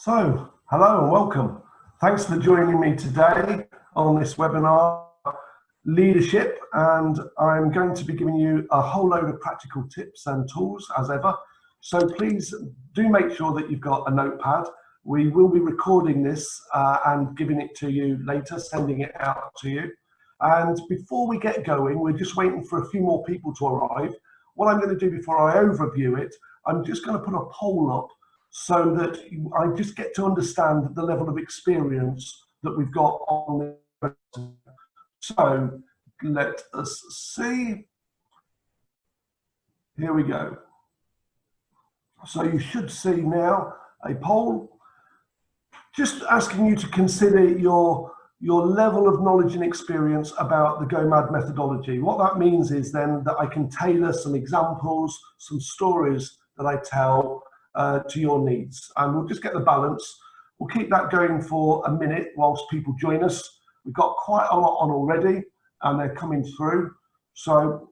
So, hello and welcome. Thanks for joining me today on this webinar, Leadership, and I'm going to be giving you a whole load of practical tips and tools as ever. So please do make sure that you've got a notepad. We will be recording this and giving it to you later, sending it out to you. And before we get going, we're just waiting for a few more people to arrive. What I'm going to do before I overview it, I'm just going to put a poll up so that I just get to understand the level of experience that we've got on the. So let us see. Here we go. So you should see now a poll just asking you to consider your level of knowledge and experience about the Go.M.A.D methodology. What that means is then that I can tailor some examples, some stories that I tell to your needs, and we'll just get the balance. We'll keep that going for a minute whilst people join us. We've got quite a lot on already and they're coming through, so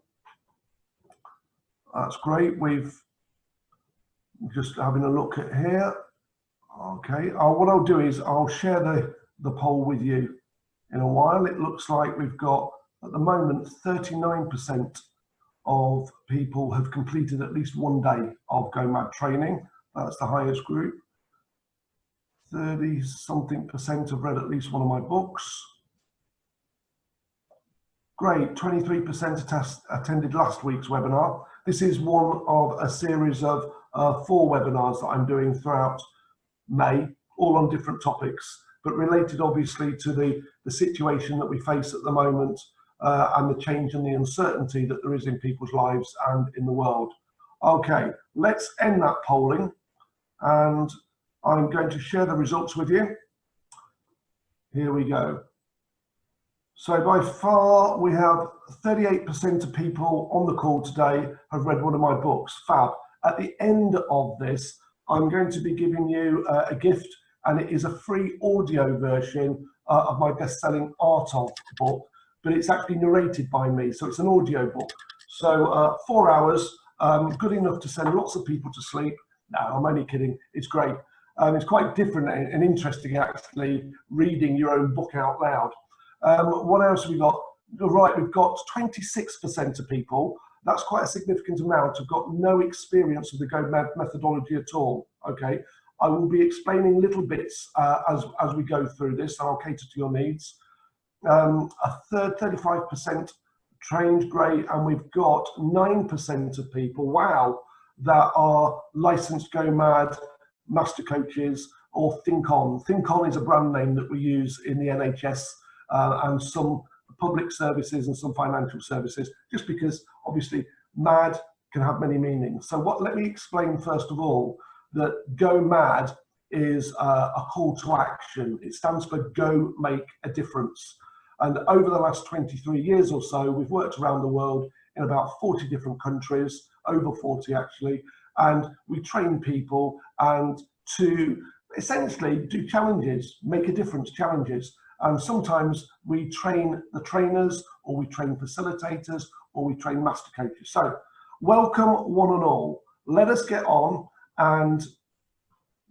that's great. We've just having a look at here. Okay, what I'll do is I'll share the poll with you in a while. It looks like we've got at the moment 39% of people have completed at least one day of Go.M.A.D training. That's the highest group. 30-something% have read at least one of my books. Great, 23% attended last week's webinar. This is one of a series of 4 webinars that I'm doing throughout May, all on different topics, but related obviously to the situation that we face at the moment and the change and the uncertainty that there is in people's lives and in the world. Okay, let's end that polling. And I'm going to share the results with you. Here we go. So by far, we have 38% of people on the call today have read one of my books. Fab. At the end of this, I'm going to be giving you a gift, and it is a free audio version of my best-selling Art Of book, but it's actually narrated by me, so it's an audio book. So 4 hours, good enough to send lots of people to sleep. No, I'm only kidding. It's great. It's quite different and interesting, actually, reading your own book out loud. What else have we got? Right, we've got 26% of people. That's quite a significant amount. Have got no experience of the Go.M.A.D methodology at all. Okay, I will be explaining little bits as we go through this, and I'll cater to your needs. A third, 35% trained, great, and we've got 9% of people. Wow. That are licensed Go.M.A.D master coaches or Think On. Think On is a brand name that we use in the NHS and some public services and some financial services, just because obviously MAD can have many meanings. So let me explain first of all that Go.M.A.D is a call to action. It stands for Go Make a Difference. And over the last 23 years or so, we've worked around the world in about 40 different countries, over 40 actually, and we train people and to essentially do challenges, make a difference challenges. And sometimes we train the trainers, or we train facilitators, or we train master coaches. So welcome one and all. Let us get on, and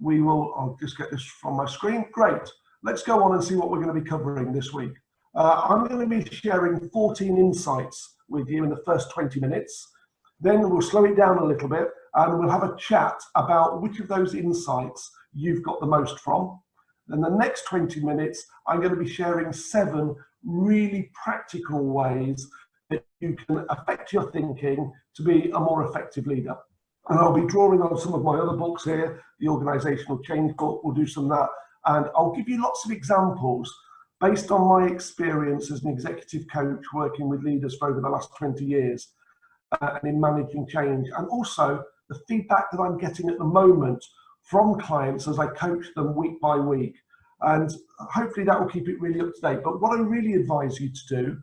I'll just get this from my screen. Great. Let's go on and see what we're going to be covering this week. I'm going to be sharing 14 insights with you in the first 20 minutes. Then we'll slow it down a little bit and we'll have a chat about which of those insights you've got the most from. Then the next 20 minutes, I'm going to be sharing 7 really practical ways that you can affect your thinking to be a more effective leader. And I'll be drawing on some of my other books here, the Organizational Change book, we'll do some of that. And I'll give you lots of examples based on my experience as an executive coach working with leaders for over the last 20 years and in managing change, and also the feedback that I'm getting at the moment from clients as I coach them week by week. And hopefully that will keep it really up to date. But what I really advise you to do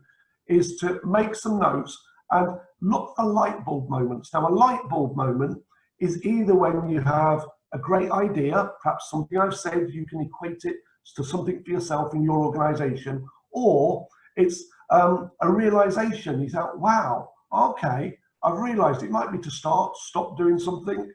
is to make some notes and look for light bulb moments. Now, a light bulb moment is either when you have a great idea, perhaps something I've said, you can equate it to something for yourself in your organization, or it's a realization. You thought, wow, okay, I've realized it might be to stop doing something,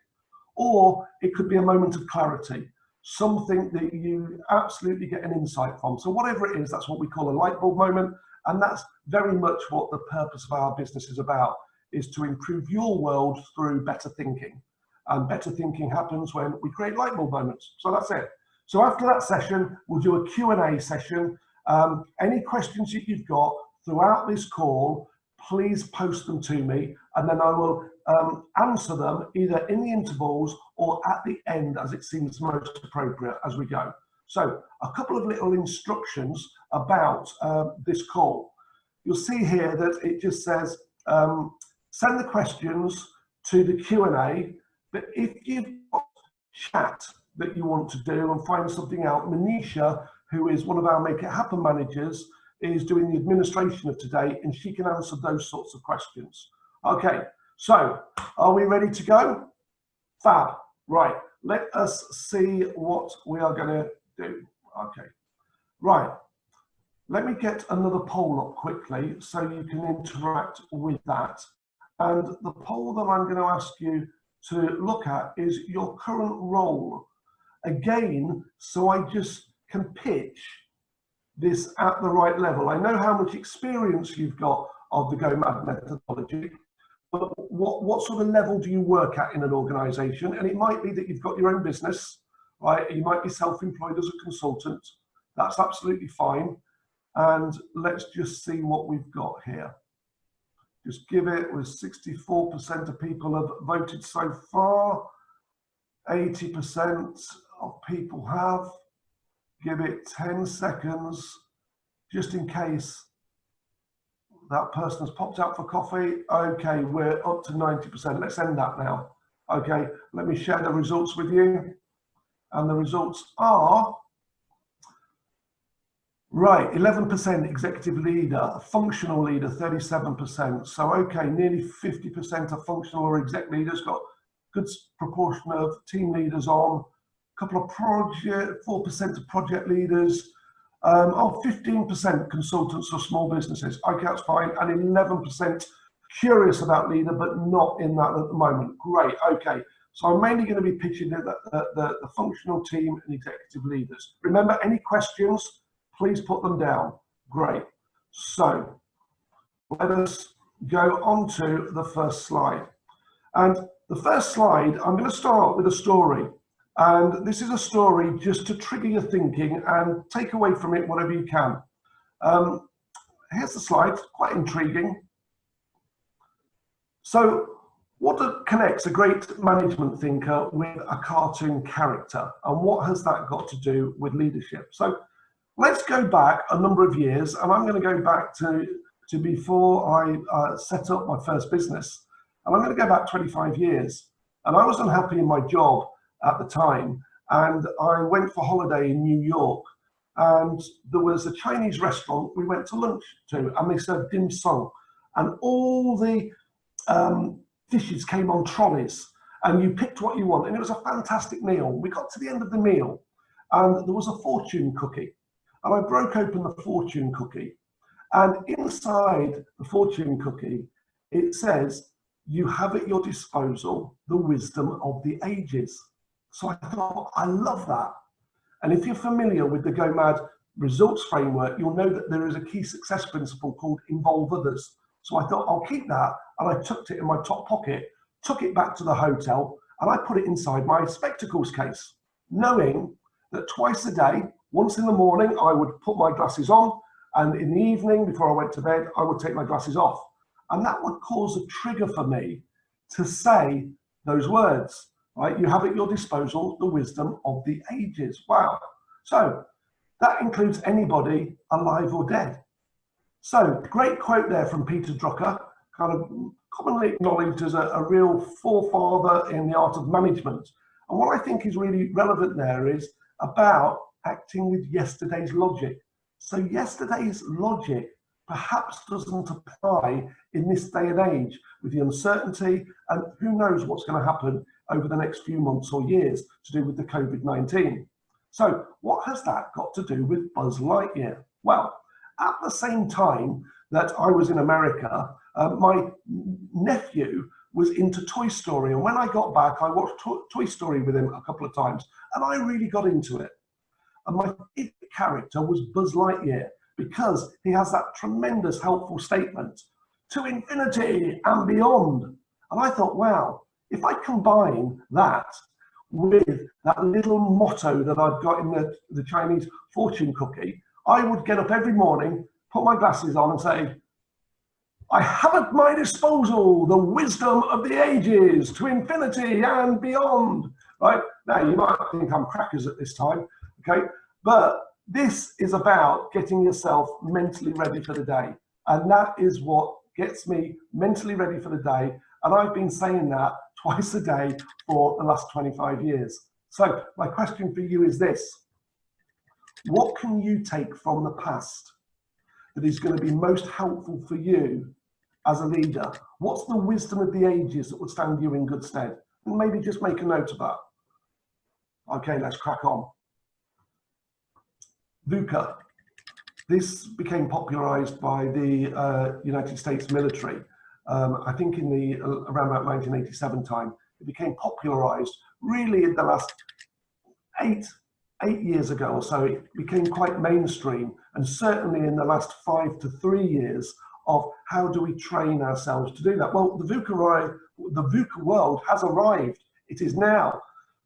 or it could be a moment of clarity. something that you absolutely get an insight from. So whatever it is, that's what we call a light bulb moment. And that's very much what the purpose of our business is about, is to improve your world through better thinking. And better thinking happens when we create light bulb moments. So that's it. So after that session, we'll do a Q&A session. Any questions that you've got throughout this call, please post them to me, and then I will answer them either in the intervals or at the end as it seems most appropriate as we go. So a couple of little instructions about this call. You'll see here that it just says, send the questions to the Q&A, but if you've got chat that you want to do and find something out, Manisha, who is one of our Make It Happen managers, is doing the administration of today, and she can answer those sorts of questions. Okay, so are we ready to go? Fab. Right, let us see what we are going to do. Okay, right. Let me get another poll up quickly so you can interact with that. And the poll that I'm going to ask you to look at is your current role. Again, so I just can pitch this at the right level. I know how much experience you've got of the Go-Mad methodology, but what sort of level do you work at in an organization? And it might be that you've got your own business, right? You might be self-employed as a consultant. That's absolutely fine. And let's just see what we've got here. Just give it, with 64% of people have voted so far. 80% of people have. Give it 10 seconds, just in case that person has popped out for coffee. Okay, we're up to 90%. Let's end that now. Okay, let me share the results with you. And the results are, right, 11% executive leader, functional leader, 37%. So, okay, nearly 50% of functional or exec leaders, got good proportion of team leaders on, a couple of project, 4% of project leaders, 15% consultants or small businesses. Okay, that's fine. And 11% curious about leader, but not in that at the moment. Great, okay. So I'm mainly going to be pitching the functional team and executive leaders. Remember, any questions, please put them down. Great. So let us go on to the first slide. And the first slide, I'm going to start with a story. And this is a story just to trigger your thinking and take away from it whatever you can. Here's the slide, quite intriguing. So what connects a great management thinker with a cartoon character? And what has that got to do with leadership? So let's go back a number of years, and I'm going to go back to before I set up my first business. And I'm going to go back 25 years. And I was unhappy in my job at the time, and I went for holiday in New York, and there was a Chinese restaurant we went to lunch to, and they served dim sum, and all the dishes came on trolleys, and you picked what you want, and it was a fantastic meal. We got to the end of the meal, and there was a fortune cookie, and I broke open the fortune cookie, and inside the fortune cookie it says, "You have at your disposal the wisdom of the ages." So I thought, I love that. And if you're familiar with the Go-Mad results framework, you'll know that there is a key success principle called involve others. So I thought, I'll keep that. And I tucked it in my top pocket, took it back to the hotel, and I put it inside my spectacles case, knowing that twice a day, once in the morning, I would put my glasses on, and in the evening, before I went to bed, I would take my glasses off. And that would cause a trigger for me to say those words. Right, you have at your disposal the wisdom of the ages. Wow. So that includes anybody alive or dead. So great quote there from Peter Drucker, kind of commonly acknowledged as a real forefather in the art of management. And what I think is really relevant there is about acting with yesterday's logic. So yesterday's logic perhaps doesn't apply in this day and age with the uncertainty, and who knows what's going to happen over the next few months or years to do with the COVID-19. So what has that got to do with Buzz Lightyear? Well, at the same time that I was in America, my nephew was into Toy Story. And when I got back, I watched Toy Story with him a couple of times, and I really got into it. And my favorite character was Buzz Lightyear, because he has that tremendous helpful statement, to infinity and beyond. And I thought, wow, if I combine that with that little motto that I've got in the Chinese fortune cookie, I would get up every morning, put my glasses on and say, I have at my disposal the wisdom of the ages to infinity and beyond. Right? Now, you might think I'm crackers at this time, okay? But this is about getting yourself mentally ready for the day. And that is what gets me mentally ready for the day. And I've been saying that twice a day for the last 25 years. So my question for you is this: what can you take from the past that is going to be most helpful for you as a leader? What's the wisdom of the ages that would stand you in good stead? And maybe just make a note of that. Okay, let's crack on. VUCA. This became popularized by the United States military. I think in the around about 1987 time. It became popularized really in the last eight years ago or so. It became quite mainstream, and certainly in the last 5 to 3 years of how do we train ourselves to do that. Well, the VUCA world has arrived. It is now.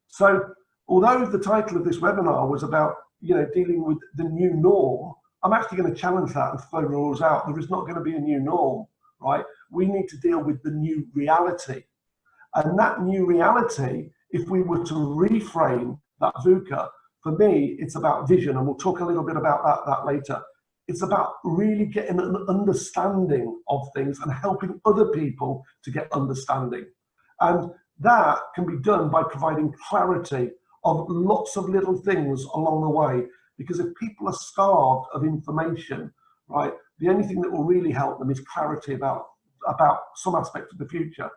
So although the title of this webinar was about dealing with the new norm, I'm actually going to challenge that and throw rules out. There is not going to be a new norm, right? We need to deal with the new reality. And that new reality, if we were to reframe that VUCA, for me, it's about vision, and we'll talk a little bit about that later. It's about really getting an understanding of things and helping other people to get understanding. And that can be done by providing clarity of lots of little things along the way. Because if people are starved of information, right, the only thing that will really help them is clarity about some aspect of the future.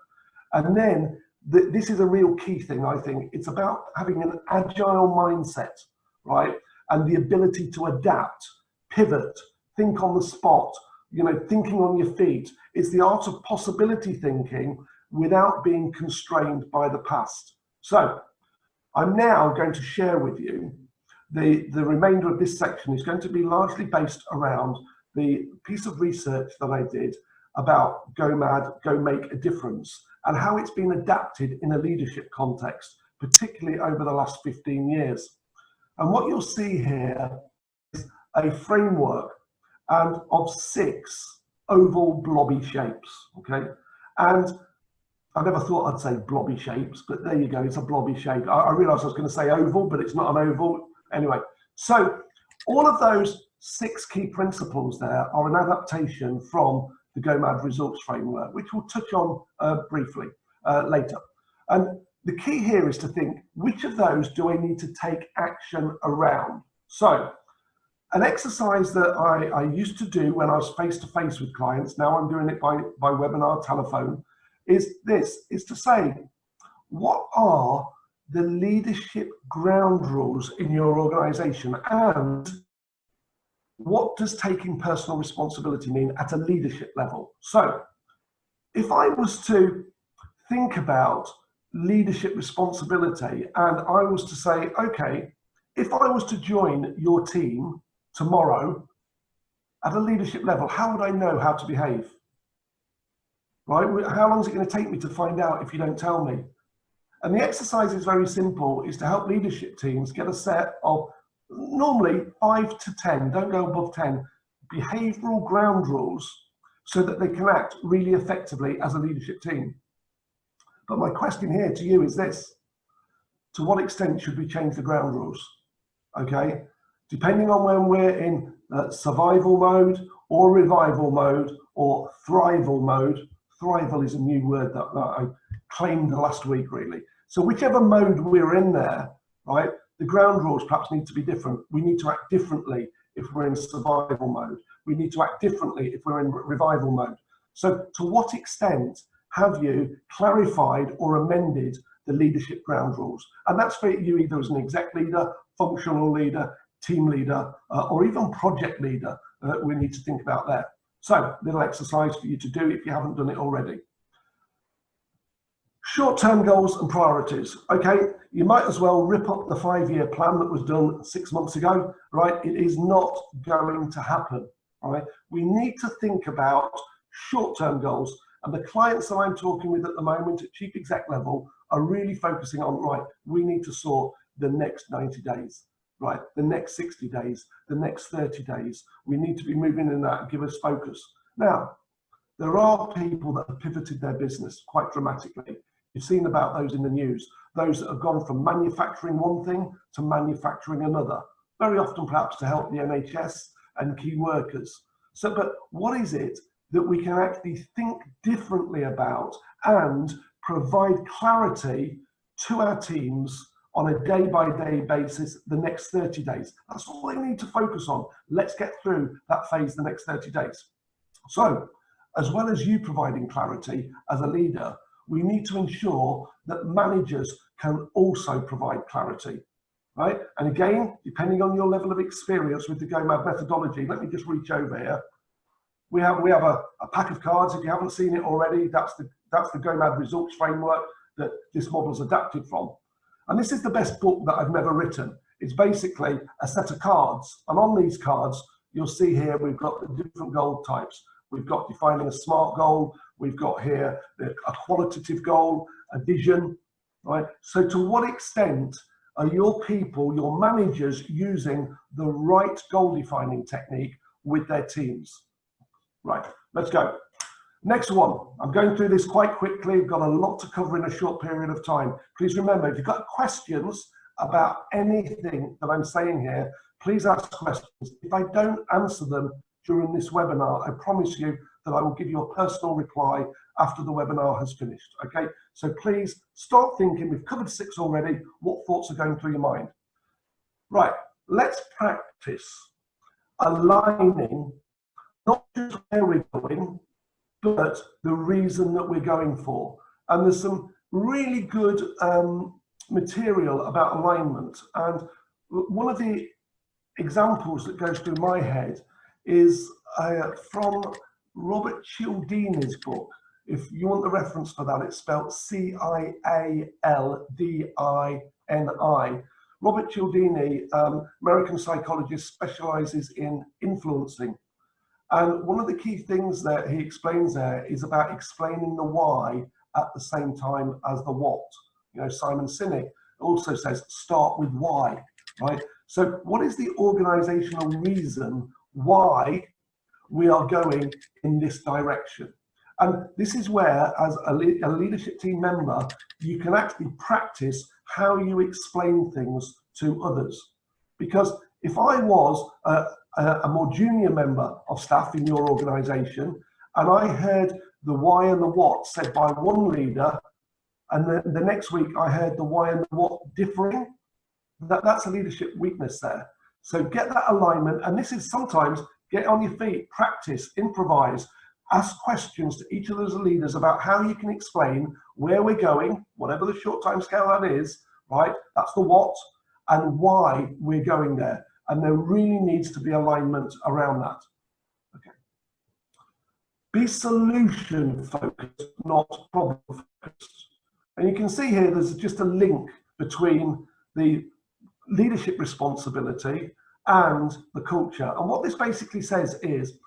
And then this is a real key thing, I think. It's about having an agile mindset, right? And the ability to adapt, pivot, think on the spot, thinking on your feet. It's the art of possibility thinking without being constrained by the past. So I'm now going to share with you the remainder of this section is going to be largely based around the piece of research that I did about Go Mad, Go Make a Difference, and how it's been adapted in a leadership context, particularly over the last 15 years. And what you'll see here is a framework of 6 oval blobby shapes, okay? And I never thought I'd say blobby shapes, but there you go, it's a blobby shape. I realized I was going to say oval, but it's not an oval. Anyway, so all of those 6 key principles there are an adaptation from the Go Mad results framework, which we'll touch on briefly later. And the key here is to think, which of those do I need to take action around? So an exercise that I used to do when I was face-to-face with clients, now I'm doing it by webinar, telephone, is to say, what are the leadership ground rules in your organization, and what does taking personal responsibility mean at a leadership level? So if I was to think about leadership responsibility and I was to say, okay, if I was to join your team tomorrow at a leadership level, how would I know how to behave? Right? How long is it going to take me to find out if you don't tell me? And the exercise is very simple, is to help leadership teams get a set of normally 5 to 10, don't go above 10, behavioral ground rules so that they can act really effectively as a leadership team. But my question here to you is this: to what extent should we change the ground rules? Okay, depending on when we're in survival mode or revival mode or thrival mode. Thrival is a new word that I claimed last week, really. So whichever mode we're in there, right, the ground rules perhaps need to be different. We need to act differently if we're in survival mode. We need to act differently if we're in revival mode. So to what extent have you clarified or amended the leadership ground rules? And that's for you either as an exec leader, functional leader, team leader, or even project leader. We need to think about there. So little exercise for you to do if you haven't done it already. Short-term goals and priorities. Okay, you might as well rip up the 5-year plan that was done 6 months ago, right? It is not going to happen, all right? We need to think about short-term goals, and the clients that I'm talking with at the moment at chief exec level are really focusing on, right, we need to sort the next 90 days, right? The next 60 days, the next 30 days. We need to be moving in that and give us focus. Now, there are people that have pivoted their business quite dramatically. You've seen about those in the news, those that have gone from manufacturing one thing to manufacturing another, very often perhaps to help the NHS and key workers. So, but what is it that we can actually think differently about and provide clarity to our teams on a day-by-day basis the next 30 days? That's all they need to focus on. Let's get through that phase the next 30 days. So, as well as you providing clarity as a leader, we need to ensure that managers can also provide clarity, right? And again, depending on your level of experience with the Go.M.A.D methodology, let me just reach over here. We have a pack of cards. If you haven't seen it already, that's the Go.M.A.D results framework that this model's adapted from. And this is the best book that I've never written. It's basically a set of cards. And on these cards, you'll see here, we've got the different goal types. We've got defining a SMART goal. We've got here a qualitative goal, a vision, right? So to what extent are your people, your managers, using the right goal defining technique with their teams? Right, let's go. Next one. I'm going through this quite quickly. We've got a lot to cover in a short period of time. Please remember, if you've got questions about anything that I'm saying here, please ask questions. If I don't answer them during this webinar, I promise you that I will give you a personal reply after the webinar has finished, okay? So please start thinking. We've covered 6 already. What thoughts are going through your mind? Right, let's practice aligning not just where we're going, but the reason that we're going for. And there's some really good material about alignment. And one of the examples that goes through my head is from Robert Cialdini's book. If you want the reference for that, it's spelled Cialdini. Robert Cialdini, American psychologist, specializes in influencing. And one of the key things that he explains there is about explaining the why at the same time as the what. You know, Simon Sinek also says, start with why, right? So what is the organizational reason why we are going in this direction? And this is where, as a leadership team member, you can actually practice how you explain things to others. Because if I was a more junior member of staff in your organization, and I heard the why and the what said by one leader, and the next week I heard the why and the what differing, that's a leadership weakness there. So get that alignment, and this is sometimes get on your feet, practice, improvise, ask questions to each of those leaders about how you can explain where we're going, whatever the short time scale that is, right? That's the what, and why we're going there. And there really needs to be alignment around that. Okay. Be solution focused, not problem focused. And you can see here there's just a link between the leadership responsibility and the culture. And what this basically says is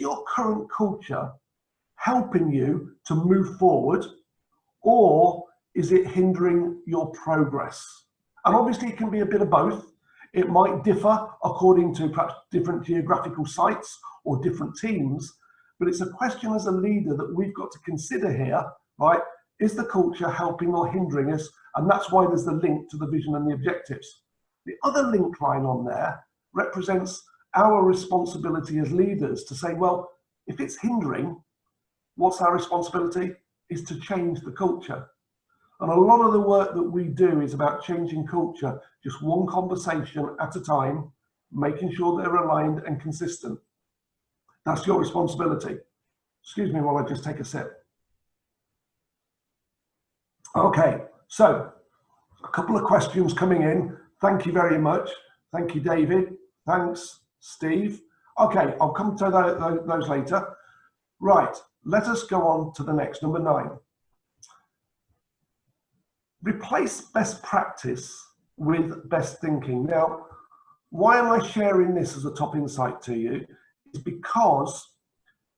your current culture helping you to move forward, or is it hindering your progress? And obviously it can be a bit of both. It might differ according to perhaps different geographical sites or different teams, but it's a question as a leader that we've got to consider here, right? Is the culture helping or hindering us? And that's why there's the link to the vision and the objectives. The other link line on there represents our responsibility as leaders to say, well, if it's hindering, what's our responsibility? Is to change the culture. And a lot of the work that we do is about changing culture, just one conversation at a time, making sure they're aligned and consistent. That's your responsibility. Excuse me while I just take a sip. Okay, so a couple of questions coming in. Thank you very much. Thank you, David. Thanks, Steve. Okay, I'll come to those later. Right, let us go on to the next, number 9. replace best practice with best thinking. Now, why am I sharing this as a top insight to you? It's because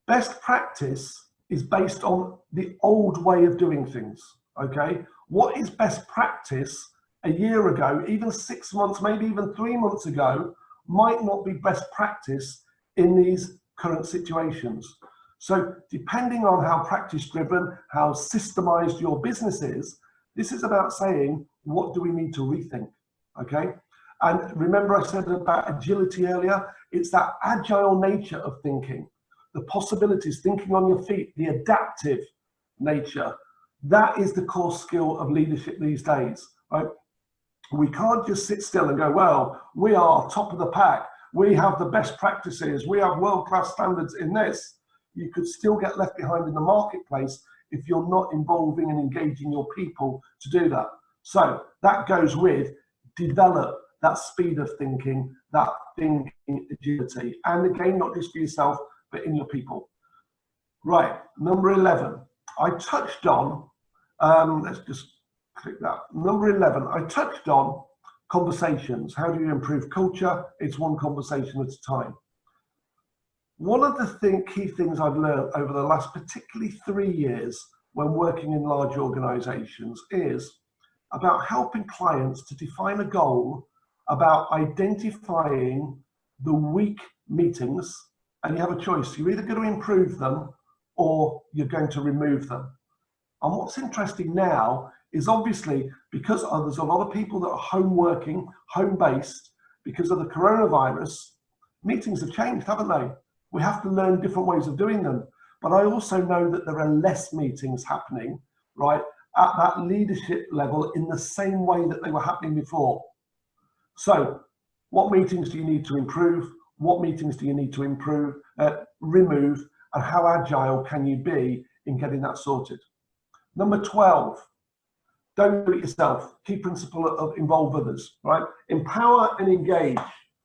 best practice is based on the old way of doing things, okay? What is best practice a year ago, even 6 months, maybe even 3 months ago, might not be best practice in these current situations. So depending on how practice driven, how systemized your business is, this is about saying, what do we need to rethink, okay? And remember I said about agility earlier, it's that agile nature of thinking, the possibilities, thinking on your feet, the adaptive nature. That is the core skill of leadership these days, right? We can't just sit still and go, well, we are top of the pack. We have the best practices. We have world-class standards in this. You could still get left behind in the marketplace if you're not involving and engaging your people to do that. So that goes with develop that speed of thinking, that thinking agility. And again, not just for yourself, but in your people. Right, number 11. I touched on, let's just click that. Number 11, I touched on conversations. How do you improve culture? It's one conversation at a time. One of the key things I've learned over the last particularly 3 years when working in large organizations is about helping clients to define a goal about identifying the weak meetings, and you have a choice. You're either going to improve them or you're going to remove them. And what's interesting now is obviously because there's a lot of people that are home working, home based, because of the coronavirus, meetings have changed, haven't they? We have to learn different ways of doing them. But I also know that there are less meetings happening, right, at that leadership level in the same way that they were happening before. So what meetings do you need to improve? What meetings do you need to remove? And how agile can you be in getting that sorted? Number 12, don't do it yourself. Key principle of involve others, right? Empower and engage,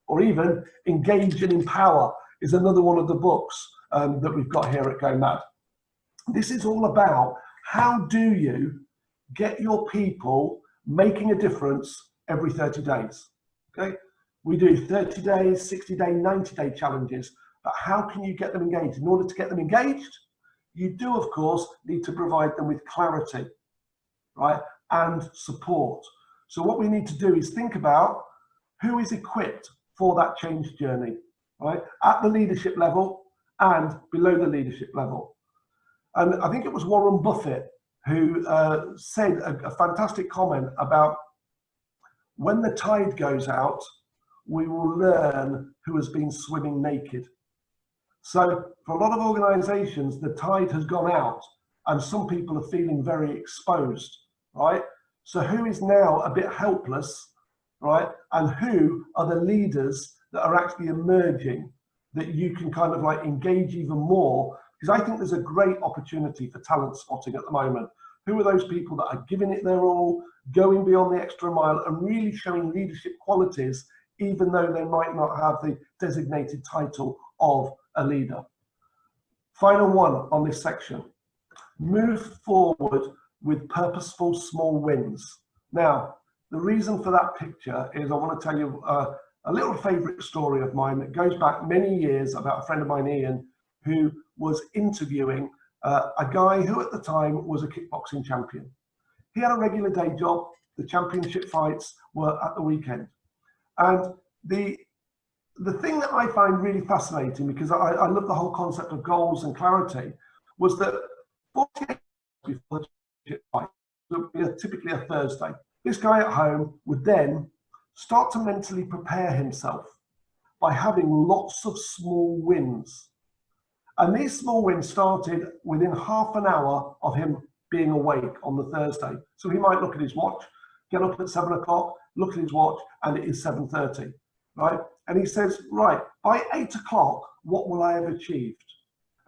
or even engage and empower is another one of the books that we've got here at Go.Mad. This is all about how do you get your people making a difference every 30 days, okay? We do 30 days, 60-day, 90-day challenges, but how can you get them engaged? In order to get them engaged, you do, of course, need to provide them with clarity, right, and support. So what we need to do is think about who is equipped for that change journey, right, at the leadership level and below the leadership level. And I think it was Warren Buffett who said a fantastic comment about when the tide goes out, we will learn who has been swimming naked. So for a lot of organizations, the tide has gone out and some people are feeling very exposed, right? So who is now a bit helpless, right? And who are the leaders that are actually emerging that you can kind of like engage even more? Because I think there's a great opportunity for talent spotting at the moment. Who are those people that are giving it their all, going beyond the extra mile and really showing leadership qualities, even though they might not have the designated title of a leader? Final one on this section. Move forward with purposeful small wins. Now, the reason for that picture is I want to tell you a little favorite story of mine that goes back many years about a friend of mine, Ian, who was interviewing a guy who at the time was a kickboxing champion. He had a regular day job. The championship fights were at the weekend. And the thing that I find really fascinating, because I love the whole concept of goals and clarity, was that 48 hours before the championship fight, typically a Thursday, this guy at home would then start to mentally prepare himself by having lots of small wins. And these small wins started within half an hour of him being awake on the Thursday. So he might look at his watch, get up at 7 o'clock, look at his watch, and it is 7:30, right? And he says, right, by 8 o'clock, what will I have achieved?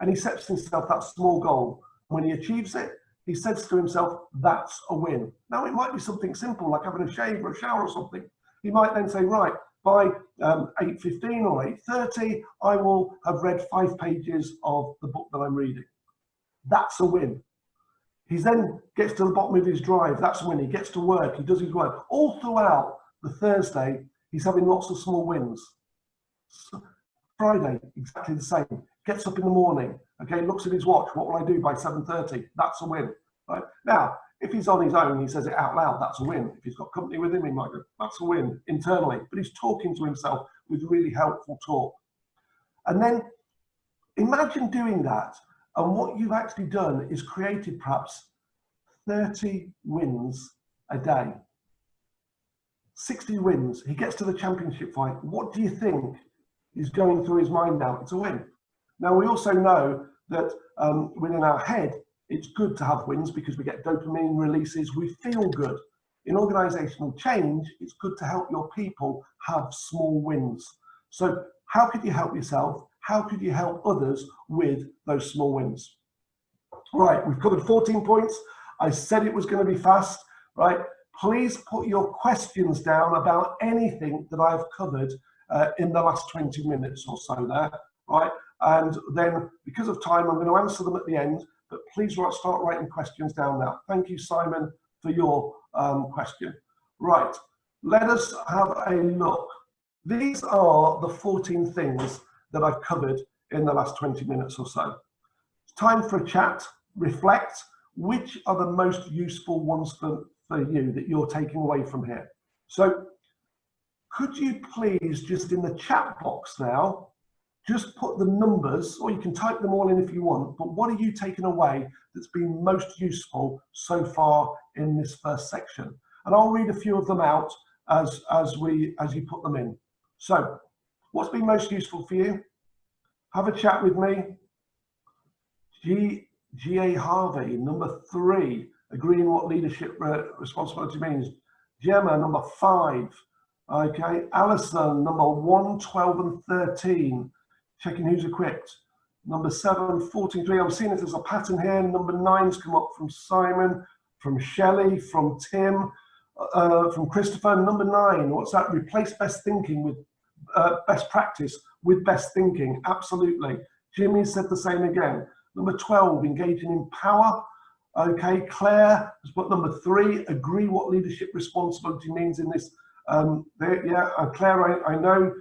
And he sets himself that small goal. When he achieves it, he says to himself, that's a win. Now, it might be something simple, like having a shave or a shower or something. He might then say, right, by 8:15 or 8:30, I will have read 5 pages of the book that I'm reading. That's a win. He then gets to the bottom of his drive. That's when he gets to work. He does his work. All throughout the Thursday, he's having lots of small wins. Friday, exactly the same. Gets up in the morning. Okay, looks at his watch. What will I do by 7:30? That's a win. Right now, if he's on his own, he says it out loud. That's a win. If he's got company with him, he might go, that's a win internally. But he's talking to himself with really helpful talk. And then imagine doing that. And what you've actually done is created perhaps 30 wins a day. 60 wins. He gets to the championship fight. What do you think is going through his mind now? It's a win. Now, we also know that within our head, it's good to have wins because we get dopamine releases. We feel good. In organizational change, it's good to help your people have small wins. So how could you help yourself? How could you help others with those small wins? Right, we've covered 14 points. I said it was going to be fast, right? Please put your questions down about anything that I've covered in the last 20 minutes or so there, right? And then because of time, I'm going to answer them at the end, but please start writing questions down now. Thank you, Simon, for your question. Right, let us have a look. These are the 14 things that I've covered in the last 20 minutes or so. It's time for a chat, reflect. Which are the most useful ones for you that you're taking away from here? So could you please just in the chat box now, just put the numbers, or you can type them all in if you want, but what are you taking away that's been most useful so far in this first section? And I'll read a few of them out as you put them in. So what's been most useful for you? Have a chat with me. G.A. Harvey, number 3, agreeing what leadership responsibility means. Gemma, number 5. Okay, Alison, number 1, 12 and 13. Checking who's equipped. Number 7, 43. I'm seeing if there's a pattern here. Number 9's come up from Simon, from Shelley, from Tim, from Christopher. Number 9, what's that? Replace best thinking with best practice with best thinking. Absolutely. Jimmy said the same again. Number 12, engaging in power. Okay, Claire has put number 3, agree what leadership responsibility means in this. Claire, I know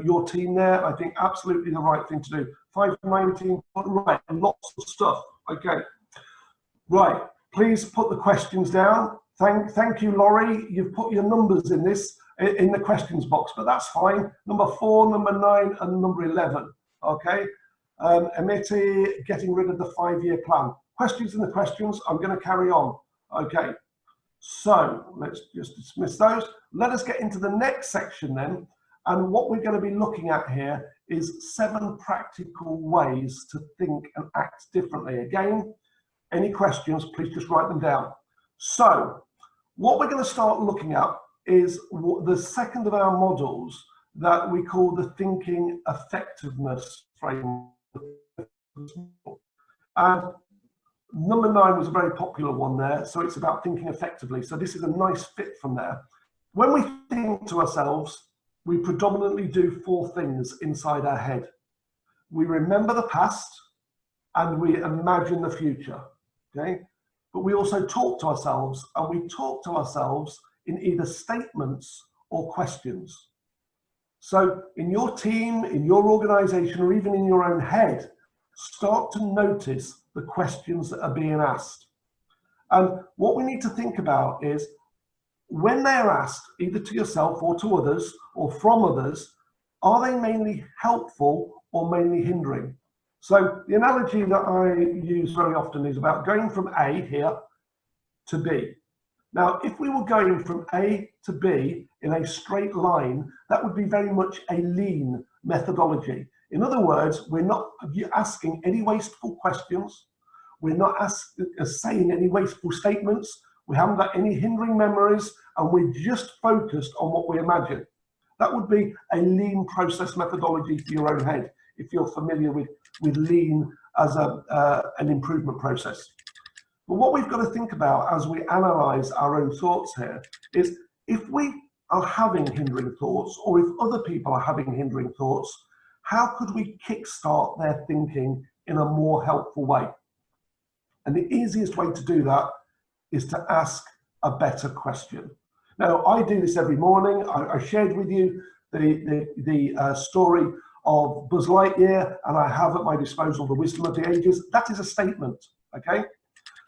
your team there. I think absolutely the right thing to do. 519, right, lots of stuff. Okay, right. Please put the questions down. Thank you, Laurie. You've put your numbers in this in the questions box, but that's fine. Number 4, number 9, and number 11. Okay. M.A.D, getting rid of the 5-year plan. Questions in the questions. I'm going to carry on. Okay. So let's just dismiss those. Let us get into the next section then. And what we're going to be looking at here is 7 practical ways to think and act differently. Again, any questions, please just write them down. So what we're going to start looking at is the second of our models that we call the thinking effectiveness framework. And number 9 was a very popular one there, so it's about thinking effectively. So this is a nice fit from there. When we think to ourselves, we predominantly do 4 things inside our head. We remember the past and we imagine the future, okay? But we also talk to ourselves, and we talk to ourselves in either statements or questions. So in your team, in your organization, or even in your own head, start to notice the questions that are being asked. And what we need to think about is when they're asked, either to yourself or to others or from others, are they mainly helpful or mainly hindering? So the analogy that I use very often is about going from A here to B. Now, if we were going from A to B in a straight line, that would be very much a lean methodology. In other words, we're not asking any wasteful questions. We're not saying any wasteful statements. We haven't got any hindering memories, and we're just focused on what we imagine. That would be a lean process methodology for your own head, if you're familiar with lean as an improvement process. But what we've got to think about as we analyze our own thoughts here is if we are having hindering thoughts, or if other people are having hindering thoughts, how could we kickstart their thinking in a more helpful way? And the easiest way to do that is to ask a better question. Now, I do this every morning. I shared with you the story of Buzz Lightyear, and I have at my disposal the wisdom of the ages. That is a statement, okay?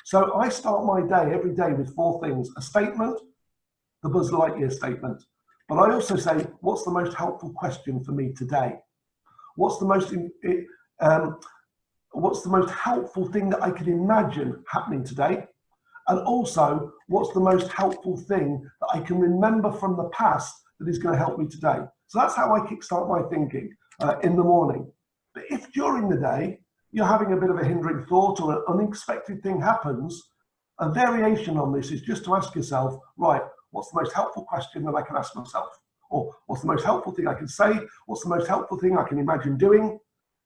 So I start my day every day with 4 things: a statement, the Buzz Lightyear statement. But I also say, what's the most helpful question for me today? What's the most helpful thing that I can imagine happening today? And also, what's the most helpful thing that I can remember from the past that is going to help me today? So that's how I kickstart my thinking in the morning. But if during the day you're having a bit of a hindering thought or an unexpected thing happens, a variation on this is just to ask yourself, right, what's the most helpful question that I can ask myself? Or what's the most helpful thing I can say? What's the most helpful thing I can imagine doing?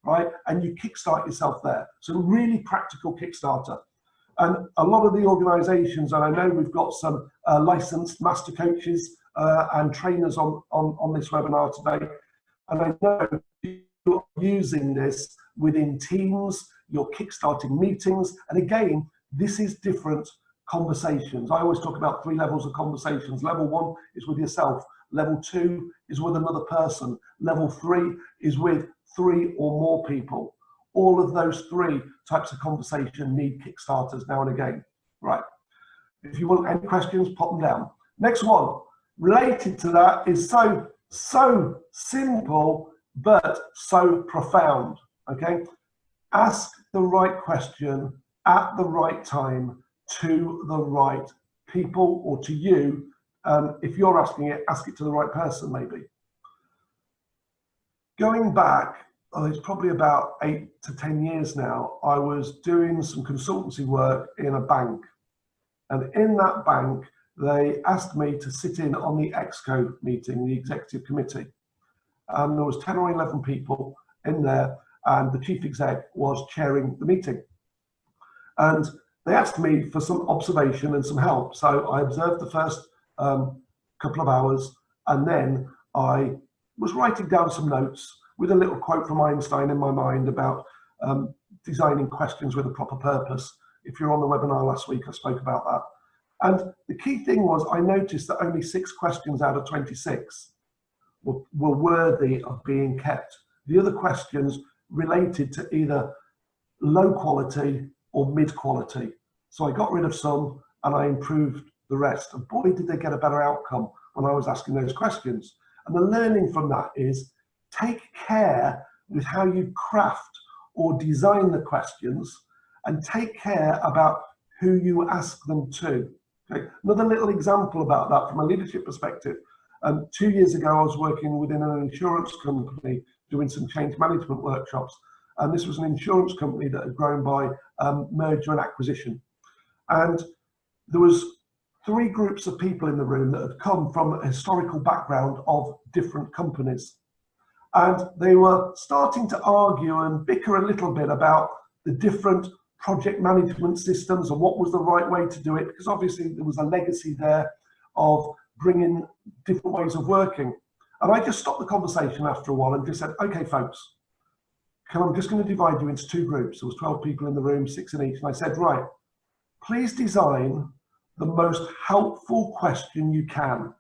Right? And you kickstart yourself there. So really practical Kickstarter. And a lot of the organizations, and I know we've got some licensed master coaches and trainers on this webinar today, and I know you're using this within teams, you're kickstarting meetings, and again, this is different conversations. I always talk about 3 levels of conversations. Level 1 is with yourself. Level 2 is with another person. Level 3 is with 3 or more people. All of those 3 types of conversation need Kickstarters now and again. Right. If you want any questions, pop them down. Next one, related to that, is so simple, but so profound. Okay. Ask the right question at the right time to the right people, or to you. If you're asking it, ask it to the right person, maybe. Going back, it's probably about 8 to 10 years now, I was doing some consultancy work in a bank. And in that bank, they asked me to sit in on the EXCO meeting, the executive committee. And there was 10 or 11 people in there, and the chief exec was chairing the meeting. And they asked me for some observation and some help. So I observed the first couple of hours, and then I was writing down some notes with a little quote from Einstein in my mind about designing questions with a proper purpose. If you're on the webinar last week, I spoke about that. And the key thing was, I noticed that only 6 questions out of 26 were worthy of being kept. The other questions related to either low quality or mid quality. So I got rid of some and I improved the rest. And boy, did they get a better outcome when I was asking those questions. And the learning from that is, take care with how you craft or design the questions, and take care about who you ask them to. Okay? Another little example about that from a leadership perspective. 2 years ago, I was working within an insurance company doing some change management workshops. And this was an insurance company that had grown by merger and acquisition. And there was 3 groups of people in the room that had come from a historical background of different companies. And they were starting to argue and bicker a little bit about the different project management systems and what was the right way to do it, because obviously there was a legacy there of bringing different ways of working. And I just stopped the conversation after a while and just said, okay, folks, I'm just going to divide you into 2 groups. There was 12 people in the room, 6 in each. And I said, right, please design the most helpful question you can.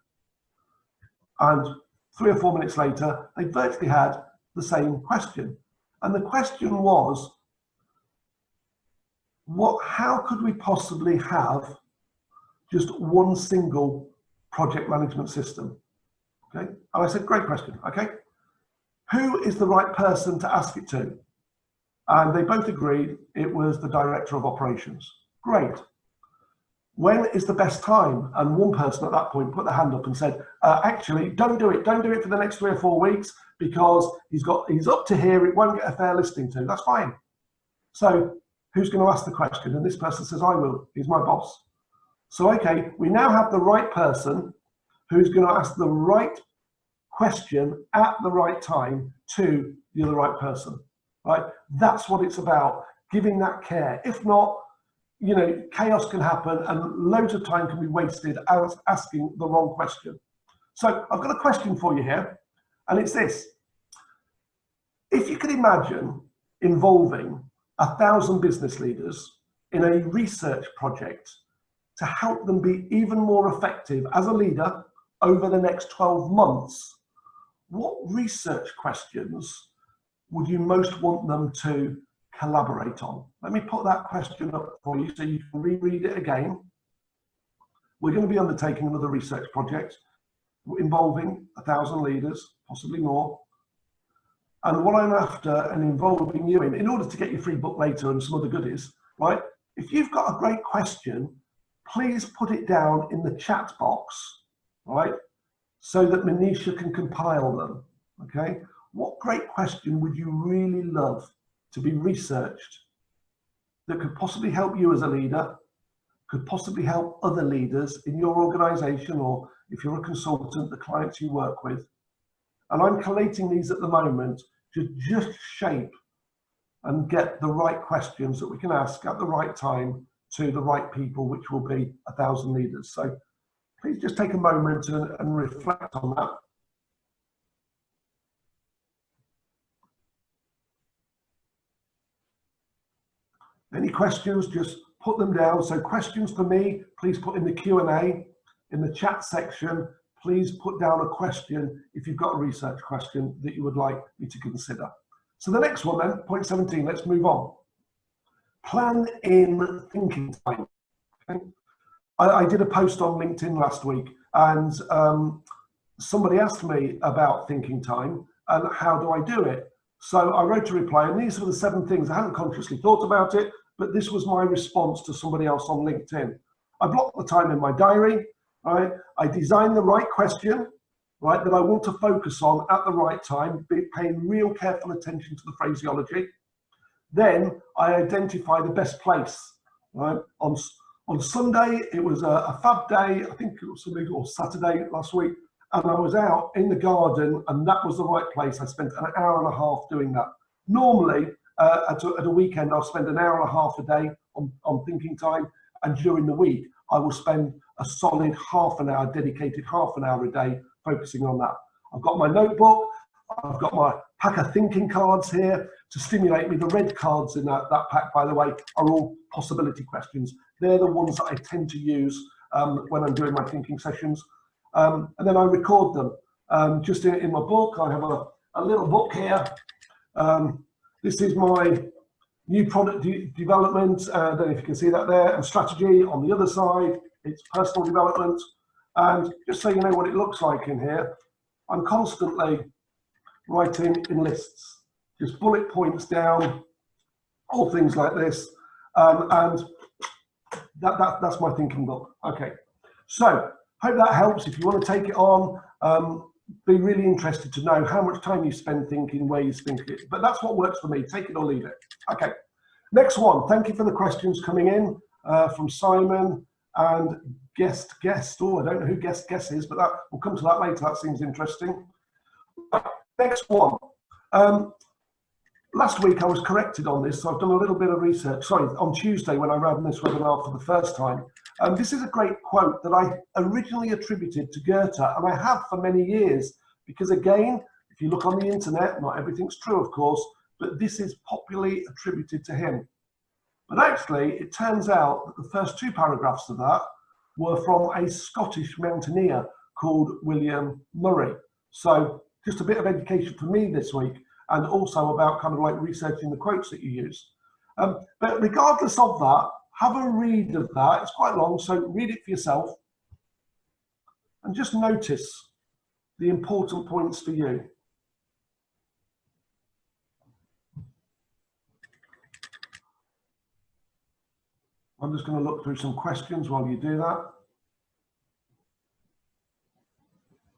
And 3 or 4 minutes later, they virtually had the same question. And the question was, how could we possibly have just one single project management system? Okay. And I said, great question. Okay. Who is the right person to ask it to? And they both agreed it was the director of operations. Great. When is the best time? And one person at that point put their hand up and said, actually, don't do it. Don't do it for the next 3 or 4 weeks, because he's up to here. It won't get a fair listening to. That's fine. So who's going to ask the question? And this person says, I will. He's my boss. So, okay, we now have the right person who's going to ask the right question at the right time to the other right person, right? That's what it's about, giving that care. If not, you know, chaos can happen and loads of time can be wasted asking the wrong question. So I've got a question for you here, and it's this. If you could imagine involving 1,000 business leaders in a research project to help them be even more effective as a leader over the next 12 months, what research questions would you most want them to collaborate on? Let me put that question up for you so you can reread it again. We're going to be undertaking another research project involving 1,000 leaders, possibly more. And what I'm after and involving you in order to get your free book later and some other goodies, right? If you've got a great question, please put it down in the chat box, right? So that Manisha can compile them, okay? What great question would you really love to be researched that could possibly help you as a leader, could possibly help other leaders in your organization, or if you're a consultant, the clients you work with? And I'm collating these at the moment to just shape and get the right questions that we can ask at the right time to the right people, which will be 1,000 leaders. So please just take a moment and reflect on that. Any questions, just put them down. So questions for me, please put in the Q&A. In the chat section, please put down a question if you've got a research question that you would like me to consider. So the next one then, point 17, let's move on. Plan in thinking time. Okay. I did a post on LinkedIn last week, and somebody asked me about thinking time and how do I do it. So I wrote a reply, and these were the 7 things. I hadn't consciously thought about it, but this was my response to somebody else on LinkedIn. I blocked the time in my diary, right? I designed the right question, right, that I want to focus on at the right time, paying real careful attention to the phraseology. Then I identify the best place, right? On Sunday, it was a fab day. I think it was Sunday or Saturday last week. And I was out in the garden, and that was the right place. I spent an hour and a half doing that. Normally, at a weekend, I'll spend an hour and a half a day on thinking time. And during the week, I will spend a solid half an hour, dedicated half an hour a day, focusing on that. I've got my notebook. I've got my pack of thinking cards here to stimulate me. The red cards in that pack, by the way, are all possibility questions. They're the ones that I tend to use when I'm doing my thinking sessions. And then I record them. Just in my book, I have a little book here. This is my new product development. I don't know if you can see that there. And strategy on the other side, it's personal development. And just so you know what it looks like in here, I'm constantly writing in lists, just bullet points down, all things like this. And that's my thinking book. Okay, so hope that helps. If you want to take it on, be really interested to know how much time you spend thinking, where you think it. But that's what works for me. Take it or leave it. Okay, next one. Thank you for the questions coming in from Simon and guest. Oh, I don't know who guest is, but we'll come to that later. That seems interesting. Next one. Last week I was corrected on this, so I've done a little bit of research. Sorry, on Tuesday when I ran this webinar for the first time. This is a great quote that I originally attributed to Goethe, and I have for many years, because again, if you look on the internet, not everything's true, of course, but this is popularly attributed to him. But actually, it turns out that the first 2 paragraphs of that were from a Scottish mountaineer called William Murray. So just a bit of education for me this week, and also about kind of like researching the quotes that you use. But regardless of that, have a read of that. It's quite long, so read it for yourself. And just notice the important points for you. I'm just going to look through some questions while you do that.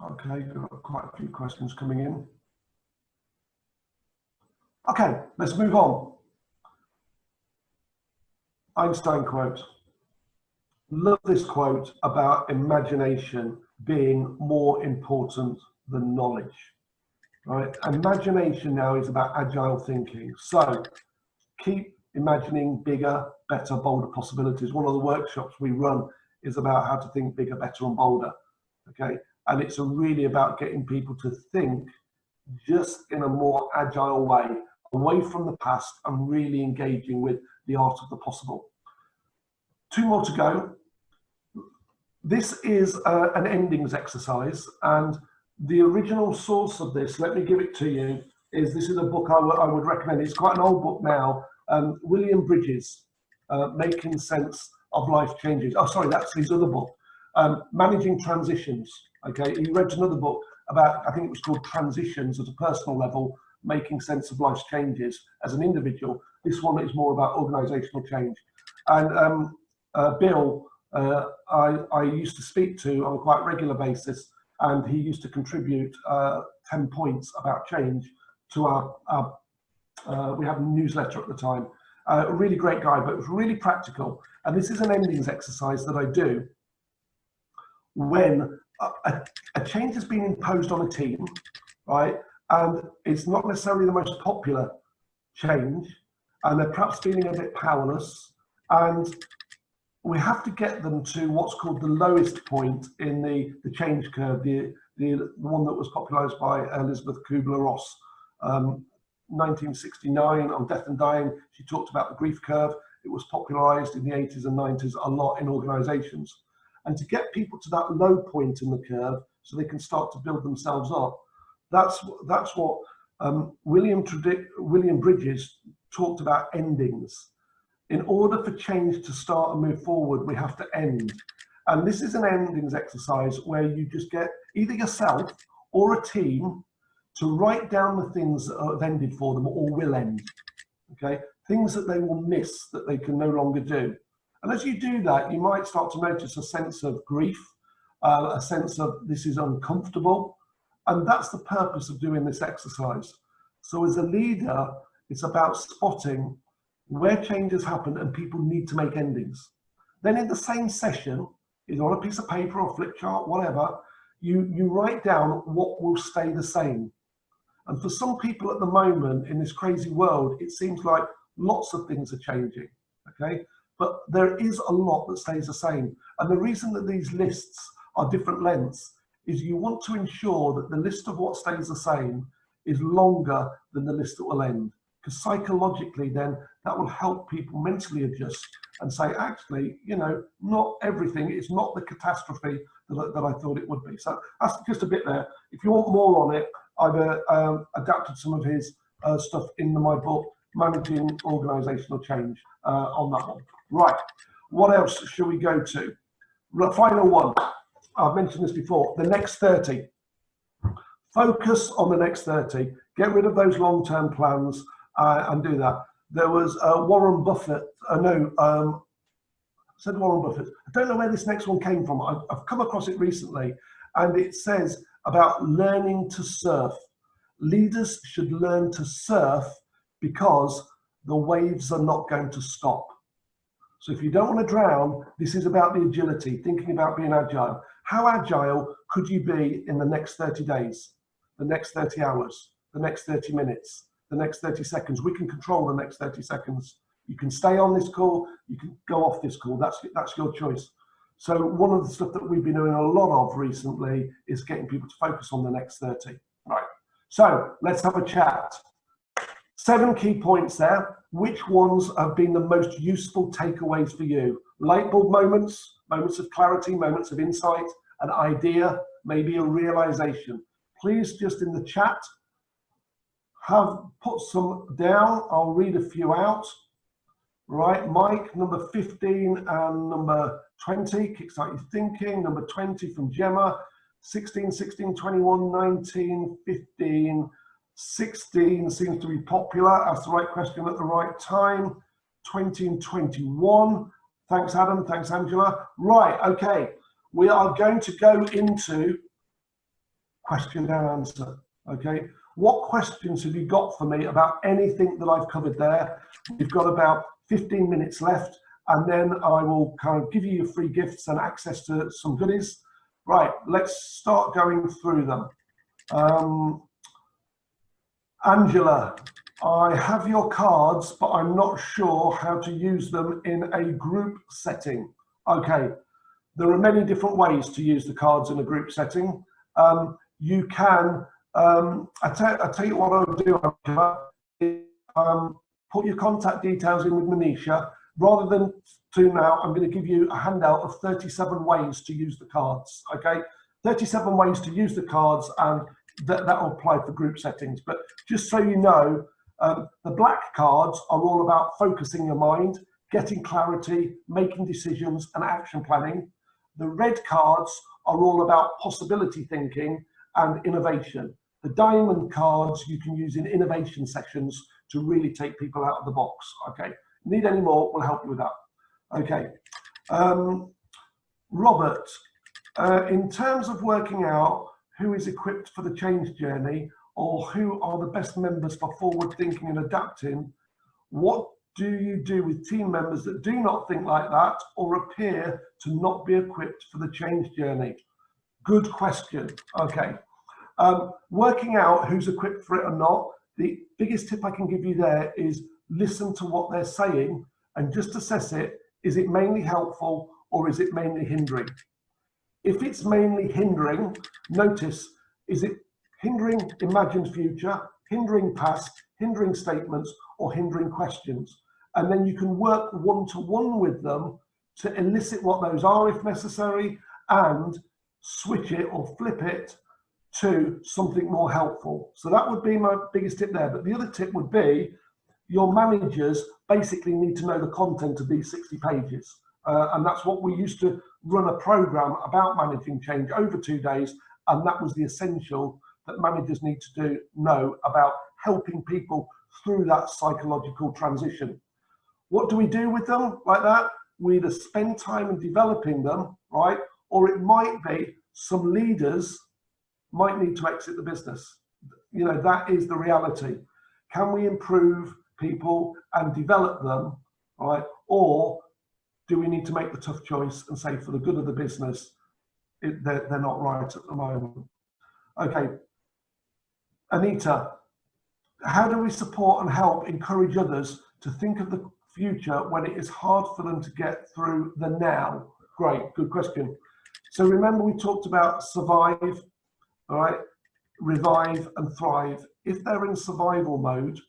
Okay, got quite a few questions coming in. Okay, let's move on. Einstein quote. Love this quote about imagination being more important than knowledge. Right? Imagination now is about agile thinking. So keep imagining bigger, better, bolder possibilities. One of the workshops we run is about how to think bigger, better, and bolder. Okay, and it's really about getting people to think just in a more agile way, away from the past and really engaging with the art of the possible. 2 more to go. This is an endings exercise, and the original source of this, let me give it to you, this is a book I would recommend. It's quite an old book now. William Bridges, Making Sense of Life Changes. Oh, sorry, that's his other book, Managing Transitions. Okay, he read another book about, I think it was called Transitions at a personal level, making sense of life's changes as an individual. This one is more about organizational change. And Bill, I used to speak to on a quite regular basis, and he used to contribute 10 points about change to our we had a newsletter at the time. A really great guy, but it was really practical. And this is an endings exercise that I do when a change has been imposed on a team, right? And it's not necessarily the most popular change, and they're perhaps feeling a bit powerless. And we have to get them to what's called the lowest point in the change curve, the one that was popularized by Elizabeth Kubler-Ross, 1969 on Death and Dying. She talked about the grief curve. It was popularized in the 80s and 90s a lot in organizations. And to get people to that low point in the curve so they can start to build themselves up, that's what William Bridges talked about endings. In order for change to start and move forward, we have to end. And this is an endings exercise where you just get either yourself or a team to write down the things that have ended for them or will end, okay? Things that they will miss, that they can no longer do. And as you do that, you might start to notice a sense of grief, a sense of this is uncomfortable. And that's the purpose of doing this exercise. So as a leader, it's about spotting where changes happen and people need to make endings. Then in the same session, either on a piece of paper or flip chart, whatever, you write down what will stay the same. And for some people at the moment in this crazy world, it seems like lots of things are changing, okay? But there is a lot that stays the same. And the reason that these lists are different lengths is you want to ensure that the list of what stays the same is longer than the list that will end. Because psychologically then, that will help people mentally adjust and say, actually, you know, not everything, it's not the catastrophe that I thought it would be. So that's just a bit there. If you want more on it, I've adapted some of his stuff in my book, Managing Organizational Change, on that one. Right, what else should we go to? The final one, I've mentioned this before, the next 30. Focus on the next 30. Get rid of those long-term plans and do that. There was Warren Buffett, I said Warren Buffett. I don't know where this next one came from. I've come across it recently, and it says about learning to surf. Leaders should learn to surf because the waves are not going to stop. So if you don't want to drown, this is about the agility, thinking about being agile. How agile could you be in the next 30 days, the next 30 hours, the next 30 minutes, the next 30 seconds? We can control the next 30 seconds. You can stay on this call, you can go off this call, that's your choice. So one of the stuff that we've been doing a lot of recently is getting people to focus on the next 30. Right, so let's have a chat. 7 key points there. Which ones have been the most useful takeaways for you? Light bulb moments, moments of clarity, moments of insight, an idea, maybe a realization. Please just in the chat, put some down. I'll read a few out. Right, Mike, number 15 and number 20, Kickstart Your Thinking. Number 20 from Gemma, 16, 16, 21, 19, 15, 16 seems to be popular. Ask the right question at the right time. 20 and 21. Thanks, Adam. Thanks, Angela. Right, okay. We are going to go into question and answer, okay? What questions have you got for me about anything that I've covered there? We've got about 15 minutes left, and then I will kind of give you your free gifts and access to some goodies. Right, let's start going through them. Angela, I have your cards, but I'm not sure how to use them in a group setting. Okay, there are many different ways to use the cards in a group setting. You can, I tell you what I'll do, Angela, put your contact details in with Manisha. Rather than to now, I'm going to give you a handout of 37 ways to use the cards. Okay, 37 ways to use the cards, and that will apply for group settings. But just so you know, the black cards are all about focusing your mind, getting clarity, making decisions, and action planning. The red cards are all about possibility thinking and innovation. The diamond cards you can use in innovation sessions to really take people out of the box. Okay, need any more, we'll help you with that. Okay, Robert, in terms of working out who is equipped for the change journey or who are the best members for forward thinking and adapting, what do you do with team members that do not think like that or appear to not be equipped for the change journey? Good question. Okay. Working out who's equipped for it or not, the biggest tip I can give you there is listen to what they're saying and just assess it. Is it mainly helpful or is it mainly hindering? If it's mainly hindering, notice, is it hindering imagined future, hindering past, hindering statements, or hindering questions? And then you can work one-to-one with them to elicit what those are if necessary and switch it or flip it to something more helpful. So that would be my biggest tip there. But the other tip would be your managers basically need to know the content of these 60 pages. And that's what we used to run a program about managing change over 2 days. And that was the essential that managers need to know about helping people through that psychological transition. What do we do with them like that? We either spend time in developing them, right? Or it might be some leaders might need to exit the business. You know, that is the reality. Can we improve people and develop them, right? Or do we need to make the tough choice and say, for the good of the business, they're not right at the moment? Okay, Anita, how do we support and help encourage others to think of the future when it is hard for them to get through the now? Great, good question. So remember we talked about survive, all right, revive and thrive. If they're in survival mode,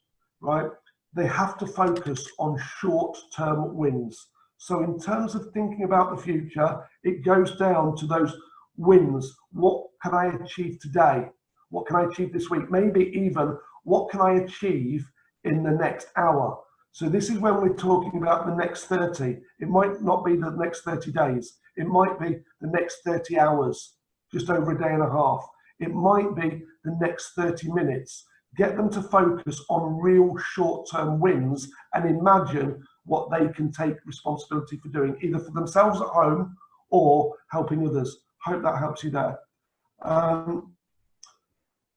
right, they have to focus on short-term wins. So in terms of thinking about the future, it goes down to those wins. What can I achieve today? What can I achieve this week? Maybe even what can I achieve in the next hour? So this is when we're talking about the next 30. It might not be the next 30 days. It might be the next 30 hours, just over a day and a half. It might be the next 30 minutes. Get them to focus on real short-term wins and imagine what they can take responsibility for doing, either for themselves at home or helping others. Hope that helps you there.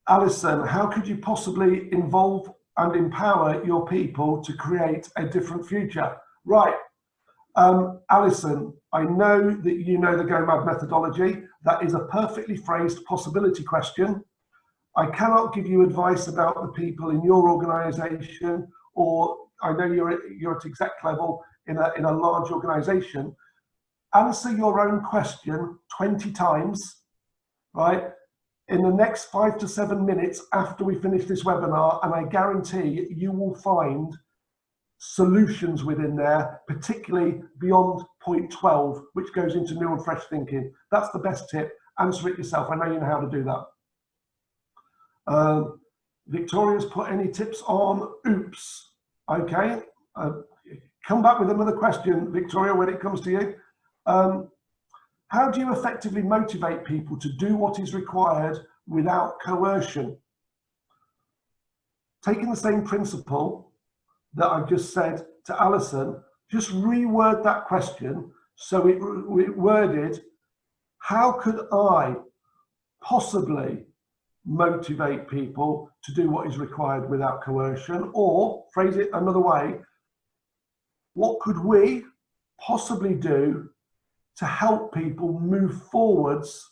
Alison, how could you possibly involve and empower your people to create a different future? Right. Alison, I know that you know the Go-Mad methodology. That is a perfectly phrased possibility question. I cannot give you advice about the people in your organization, or I know you're at exec level in a large organization. Answer your own question 20 times, right? In the next 5 to 7 minutes after we finish this webinar, and I guarantee you will find solutions within there, particularly beyond point 12, which goes into new and fresh thinking. That's the best tip. Answer it yourself. I know you know how to do that. Victoria's put any tips on oops. Okay. Come back with another question, Victoria, when it comes to you. How do you effectively motivate people to do what is required without coercion? Taking the same principle that I've just said to Alison, just reword that question so it worded, how could I possibly motivate people to do what is required without coercion? Or phrase it another way, what could we possibly do to help people move forwards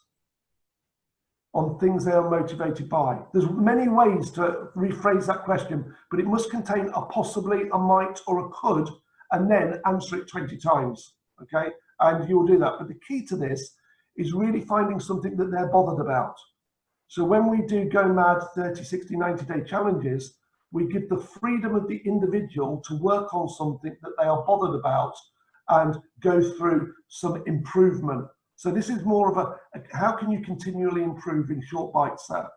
on things they are motivated by? There's many ways to rephrase that question, but it must contain a possibly, a might, or a could, and then answer it 20 times, okay? And you'll do that. But the key to this is really finding something that they're bothered about. So when we do Go-Mad 30, 60, 90-day challenges, we give the freedom of the individual to work on something that they are bothered about, and go through some improvement. So this is more of a how can you continually improve in short bites there.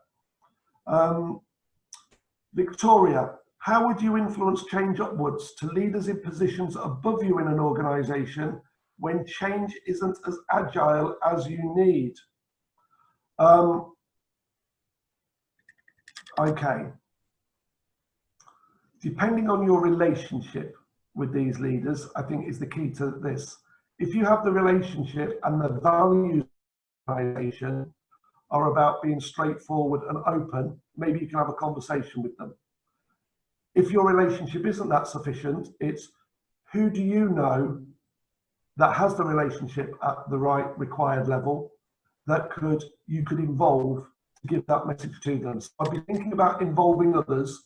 Victoria, how would you influence change upwards to leaders in positions above you in an organization when change isn't as agile as you need? Okay. Depending on your relationship with these leaders, I think is the key to this. If you have the relationship and the values of the organization are about being straightforward and open, maybe you can have a conversation with them. If your relationship isn't that sufficient, it's who do you know that has the relationship at the right required level that you could involve to give that message to them. So I'd be thinking about involving others.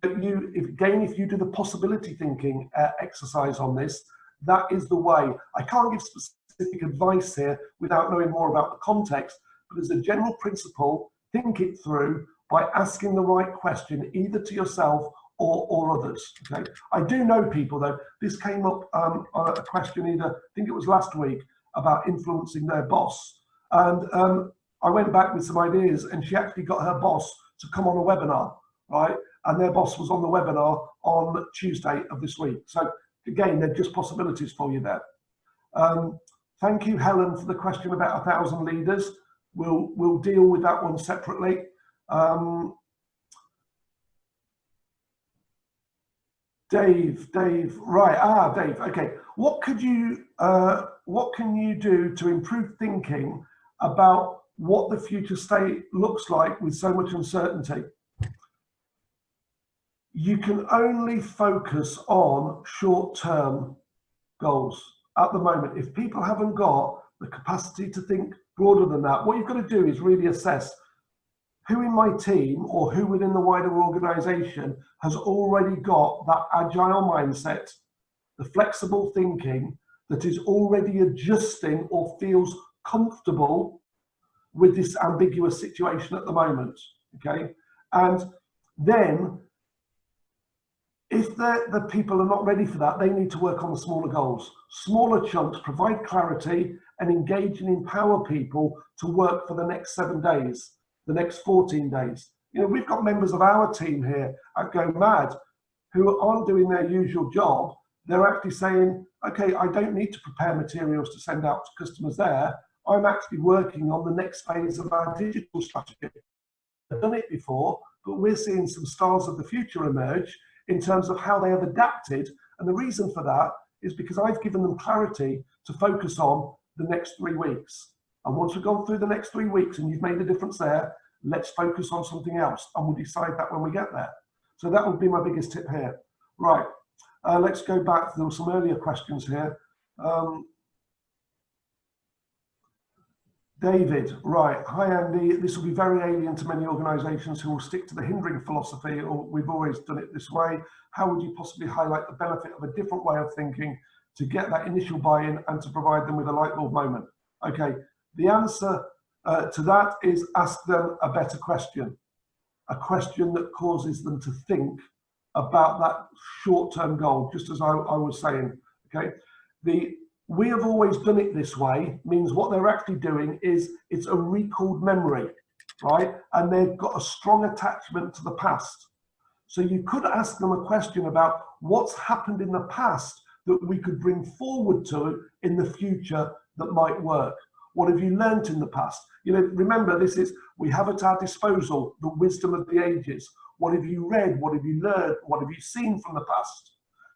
If you do the possibility thinking exercise on this, that is the way. I can't give specific advice here without knowing more about the context, but as a general principle, think it through by asking the right question, either to yourself or others. Okay. I do know people though. This came up on a question I think it was last week, about influencing their boss, and I went back with some ideas, and she actually got her boss to come on a webinar, right? And their boss was on the webinar on Tuesday of this week. So again, they're just possibilities for you there. Thank you, Helen, for the question about 1,000 leaders. We'll deal with that one separately. Dave, right? Dave. Okay. What can you do to improve thinking about what the future state looks like with so much uncertainty? You can only focus on short-term goals at the moment. If people haven't got the capacity to think broader than that, what you've got to do is really assess who in my team or who within the wider organization has already got that agile mindset, the flexible thinking that is already adjusting or feels comfortable with this ambiguous situation at the moment, okay? And then if the people are not ready for that, they need to work on the smaller goals. Smaller chunks provide clarity and engage and empower people to work for the next 7 days, the next 14 days. You know, we've got members of our team here at Go M.A.D who aren't doing their usual job. They're actually saying, okay, I don't need to prepare materials to send out to customers there. I'm actually working on the next phase of our digital strategy. I've done it before, but we're seeing some stars of the future emerge in terms of how they have adapted. And the reason for that is because I've given them clarity to focus on the next 3 weeks. And once we've gone through the next 3 weeks and you've made a difference there, let's focus on something else. And we'll decide that when we get there. So that would be my biggest tip here. Right, let's go back. There were some earlier questions here. David, right. Hi, Andy. This will be very alien to many organisations who will stick to the hindering philosophy, or we've always done it this way. How would you possibly highlight the benefit of a different way of thinking to get that initial buy-in and to provide them with a light bulb moment? Okay, the answer to that is ask them a better question, a question that causes them to think about that short-term goal, just as I was saying, okay? We have always done it this way means what they're actually doing is it's a recalled memory, right? And they've got a strong attachment to the past. So you could ask them a question about what's happened in the past that we could bring forward to in the future that might work. What have you learned in the past? You know, remember, this is, we have at our disposal the wisdom of the ages. What have you read? What have you learned? What have you seen from the past?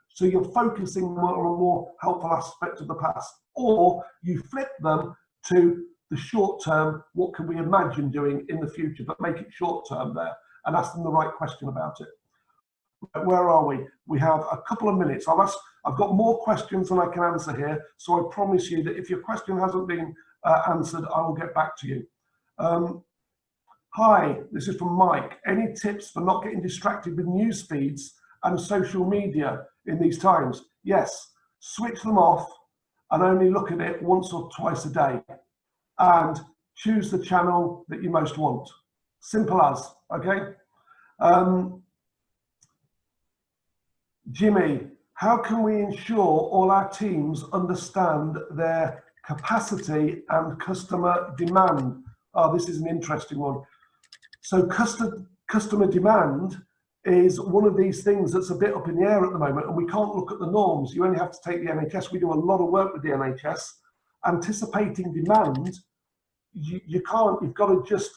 So you're focusing on a more helpful aspect of the past, or you flip them to the short term. What can we imagine doing in the future, but make it short term there and ask them the right question about it. Where are we? We have a couple of minutes. I've got more questions than I can answer here. So I promise you that if your question hasn't been answered, I will get back to you. Hi, this is from Mike. Any tips for not getting distracted with news feeds and social media in these times? Yes, switch them off and only look at it once or twice a day and choose the channel that you most want. Simple as, okay? Jimmy, how can we ensure all our teams understand their capacity and customer demand? Oh, this is an interesting one. So customer demand is one of these things that's a bit up in the air at the moment, and we can't look at the norms. You only have to take the NHS. We do a lot of work with the NHS. Anticipating demand, you can't, you've got to just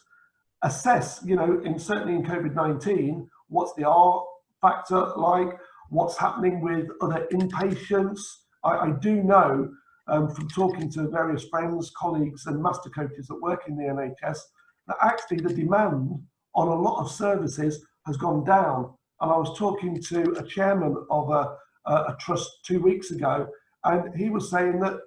assess, you know, certainly in COVID-19, what's the R factor like, what's happening with other inpatients. I do know from talking to various friends, colleagues and master coaches that work in the NHS, that actually the demand on a lot of services has gone down. And I was talking to a chairman of a trust 2 weeks ago, and he was saying that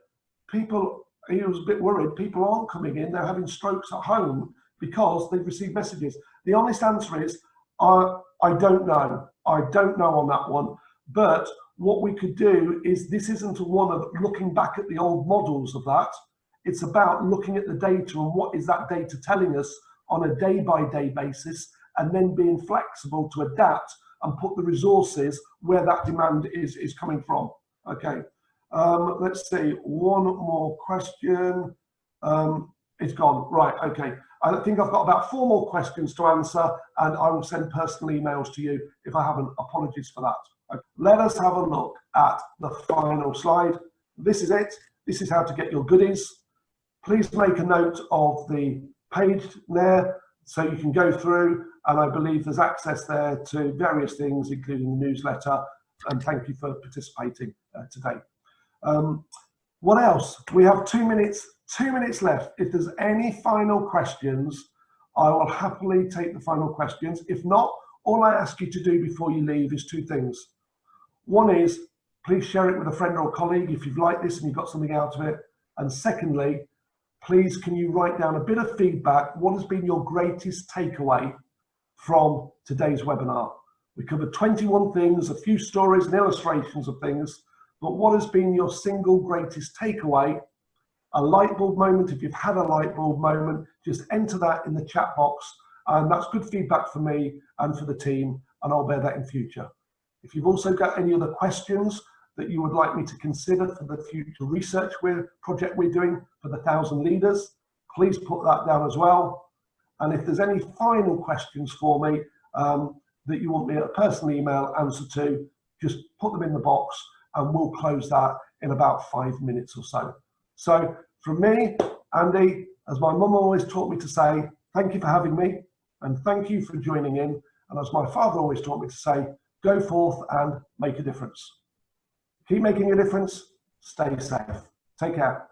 he was a bit worried, people aren't coming in, they're having strokes at home because they've received messages. The honest answer is, I don't know. I don't know on that one. But what we could do is, this isn't one of looking back at the old models of that. It's about looking at the data and what is that data telling us on a day-by-day basis, and then being flexible to adapt and put the resources where that demand is coming from. Okay, let's see, one more question. It's gone, right, okay. I think I've got about 4 more questions to answer, and I will send personal emails to you if I haven't. Apologies for that. Okay. Let us have a look at the final slide. This is it. This is how to get your goodies. Please make a note of the page there so you can go through, and I believe there's access there to various things, including the newsletter, and thank you for participating today. What else? We have 2 minutes. 2 minutes left. If there's any final questions, I will happily take the final questions. If not, all I ask you to do before you leave is 2 things. One is, please share it with a friend or a colleague if you've liked this and you've got something out of it. And secondly, please can you write down a bit of feedback. What has been your greatest takeaway from today's webinar? We covered 21 things, a few stories and illustrations of things, but what has been your single greatest takeaway? A light bulb moment, if you've had a light bulb moment, just enter that in the chat box, and that's good feedback for me and for the team, and I'll bear that in future. If you've also got any other questions that you would like me to consider for the future research project we're doing for the 1,000 leaders, please put that down as well. And if there's any final questions for me that you want me a personal email answer to, just put them in the box and we'll close that in about 5 minutes or so. So from me, Andy, as my mum always taught me to say, thank you for having me and thank you for joining in. And as my father always taught me to say, go forth and make a difference. Keep making a difference. Stay safe. Take care.